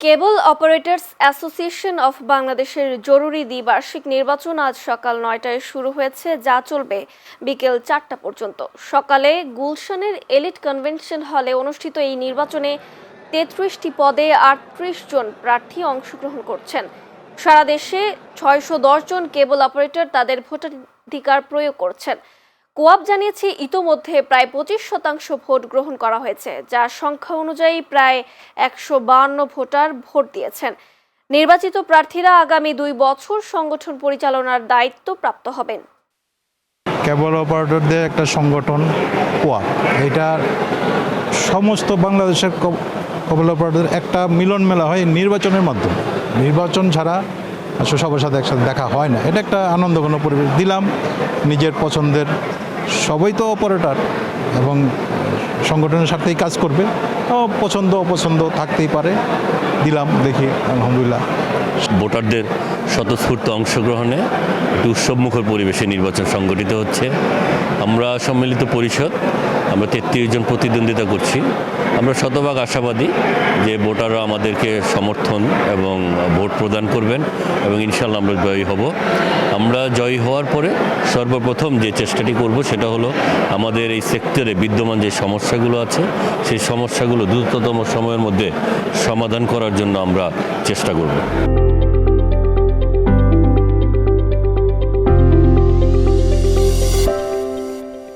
Cable operators association of বাংলাদেশের জরুরি দ্বিবার্ষিক নির্বাচন আজ সকাল ৯টায় শুরু হয়েছে, যা চলবে বিকেল ৪টা পর্যন্ত। সকালে গুলশানের এলিট কনভেনশন হলে অনুষ্ঠিত এই নির্বাচনে ৩৩টি পদে ৩৮ জন প্রার্থী অংশগ্রহণ করছেন। সারা দেশে ৬১০ জন কেবল অপারেটর তাদের ভোটাধিকার প্রয়োগ করছেন। কোয়াব জানিয়েছে ইতোমধ্যে প্রায় ২৫% ভোট গ্রহণ করা হয়েছে, যার সংখ্যা অনুযায়ী প্রায় ১৫২ ভোটার ভোট দিয়েছেন। নির্বাচিত প্রার্থীরা আগামী ২ বছর সংগঠন পরিচালনার দায়িত্ব প্রাপ্ত হবেন। কেবল অপারেটরদের একটা সংগঠন কোয়াব, এটা সমস্ত বাংলাদেশের কেবল অপারেটরদের একটা মিলন মেলা হয় নির্বাচনের মাধ্যমে। নির্বাচন ছাড়া আসলে সবার সাথে একসাথে দেখা হয় না। এটা একটা আনন্দঘন পরিবেশ দিলাম, নিজের পছন্দের, সবাই তো অপারেটর এবং সংগঠনের সাথেই কাজ করবে, পছন্দ অপছন্দ থাকতেই পারে, দিলাম, দেখি আলহামদুলিল্লাহ। ভোটারদের স্বতঃস্ফূর্ত অংশগ্রহণে একটি উৎসবমুখর পরিবেশে নির্বাচন সংগঠিত হচ্ছে। আমরা সম্মিলিত পরিষদ, আমরা ৩৩ জন প্রতিদ্বন্দ্বিতা করছি। আমরা শতভাগ আশাবাদী যে ভোটাররা আমাদেরকে সমর্থন এবং ভোট প্রদান করবেন এবং ইনশাল্লাহ আমরা জয়ী হব। আমরা জয়ী হওয়ার পরে সর্বপ্রথম যে চেষ্টাটি করব সেটা হলো আমাদের এই সেক্টরে বিদ্যমান যে সমস্যাগুলো আছে সেই সমস্যাগুলো দ্রুততম সময়ের মধ্যে সমাধান করার জন্য আমরা চেষ্টা করব।